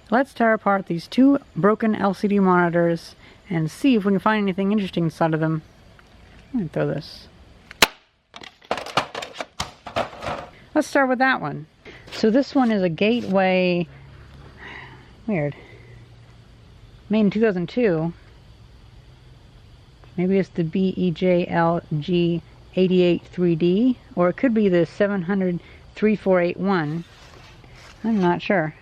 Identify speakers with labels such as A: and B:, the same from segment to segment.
A: Let's tear apart these two broken LCD monitors and see if we can find anything interesting inside of them. I'm going to throw this. Let's start with that one. So this one is a Gateway, weird, made in 2002. Maybe it's the BEJLG 88-3D, or it could be the 700-3481. I'm not sure.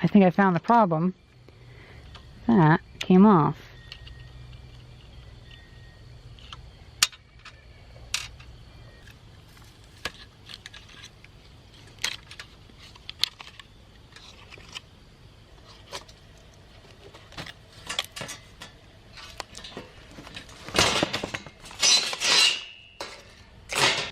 A: I think I found the problem. That came off.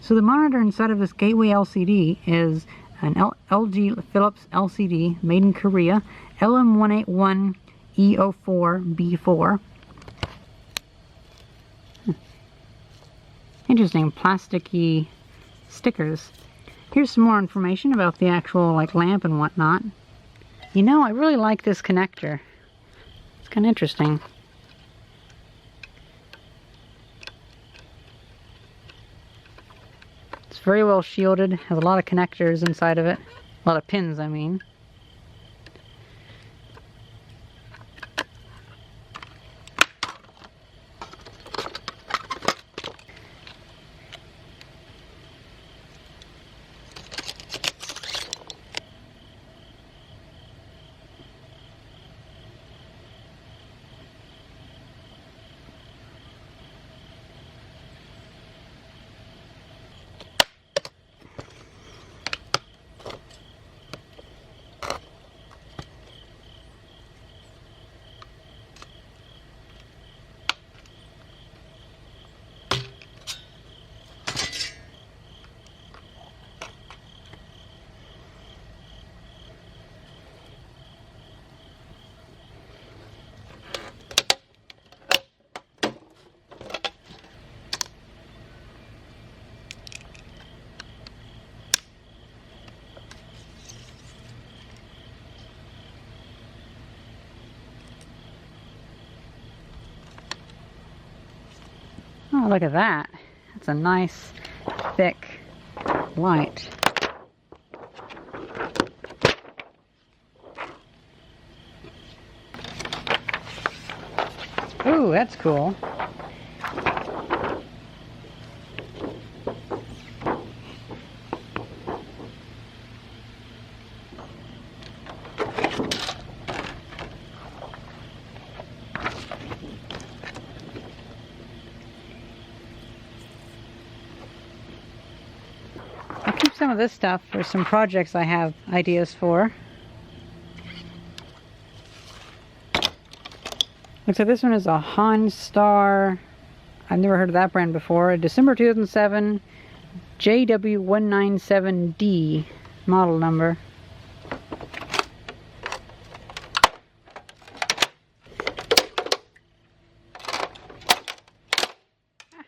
A: So the monitor inside of this Gateway LCD is an LG Philips LCD made in Korea, LM181E04B4. Interesting plasticky stickers. Here's some more information about the actual lamp and whatnot. You know, I really like this connector. It's kind of interesting. It's very well shielded, has a lot of connectors inside of it. A lot of pins, I mean. Oh, look at that. That's a nice, thick light. Ooh, that's cool. I'll keep some of this stuff for some projects I have ideas for. Looks like this one is a Hannstar. I've never heard of that brand before. A December 2007 JW197D model number.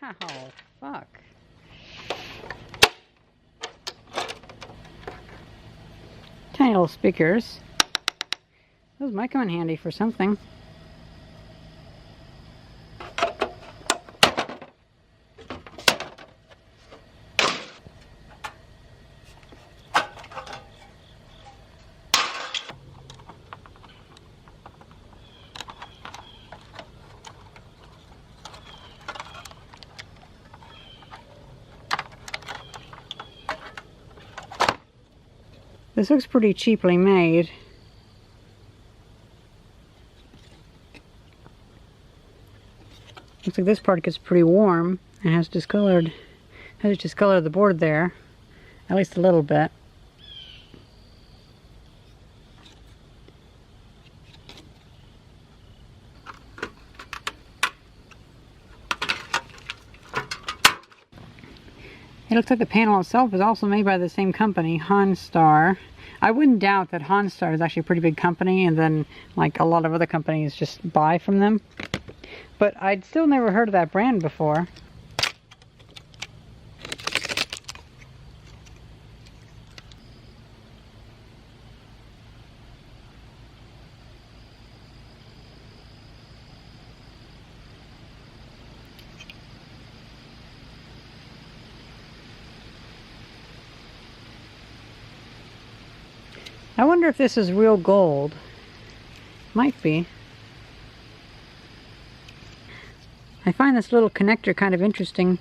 A: Oh, fuck. Tiny little speakers. Those might come in handy for something. This looks pretty cheaply made. Looks like this part gets pretty warm and has discolored the board there. at least a little bit. It looks like the panel itself is also made by the same company, Hannstar. I wouldn't doubt that Hannstar is actually a pretty big company, and then like a lot of other companies just buy from them. But I'd still never heard of that brand before. I wonder if this is real gold. Might be. I find this little connector kind of interesting.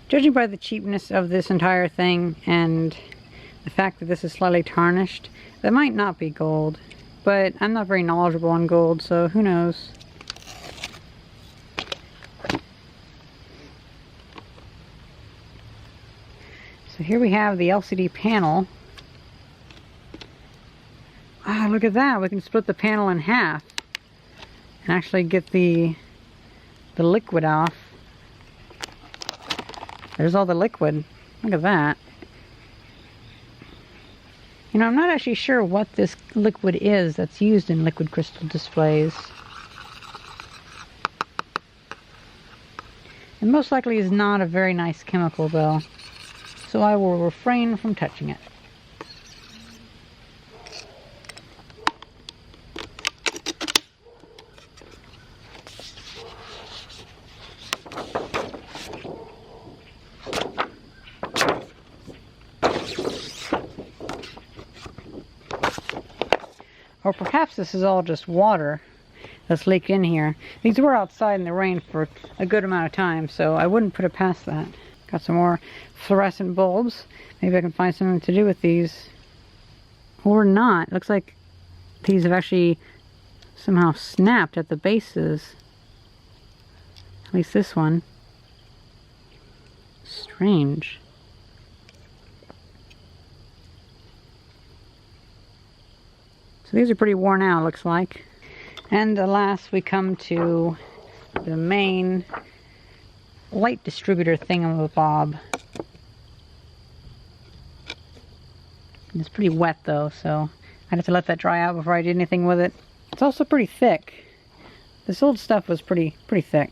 A: Judging by the cheapness of this entire thing and the fact that this is slightly tarnished, that might not be gold. But I'm not very knowledgeable on gold, so who knows. So here we have the LCD panel. Ah, look at that. We can split the panel in half and actually get the liquid off. There's all the liquid. Look at that. You know, I'm not actually sure what this liquid is that's used in liquid crystal displays. It most likely is not a very nice chemical, though, so I will refrain from touching it. Or perhaps this is all just water that's leaked in here. These were outside in the rain for a good amount of time, so I wouldn't put it past that. Got some more fluorescent bulbs. Maybe I can find something to do with these. Or not. Looks like these have actually somehow snapped at the bases. At least this one. Strange. So these are pretty worn out, looks like. And alas, we come to the main light distributor thingamabob. It's pretty wet though, so I'd have to let that dry out before I did anything with it. It's also pretty thick. This old stuff was pretty thick.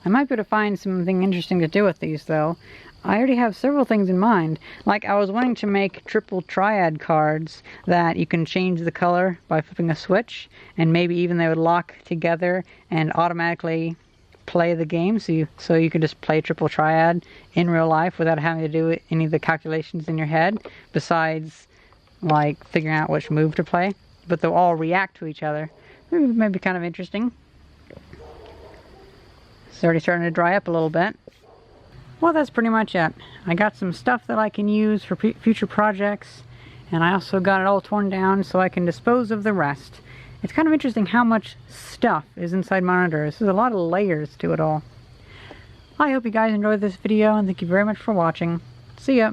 A: I might be able to find something interesting to do with these though. I already have several things in mind. Like, I was wanting to make triple triad cards that you can change the color by flipping a switch, and maybe even they would lock together and automatically play the game, so you can just play triple triad in real life without having to do any of the calculations in your head, besides like figuring out which move to play. But they'll all react to each other. Maybe kind of interesting. It's already starting to dry up a little bit. Well, that's pretty much it. I got some stuff that I can use for future projects, and I also got it all torn down so I can dispose of the rest. It's kind of interesting how much stuff is inside monitors. There's a lot of layers to it all. I hope you guys enjoyed this video, and thank you very much for watching. See ya!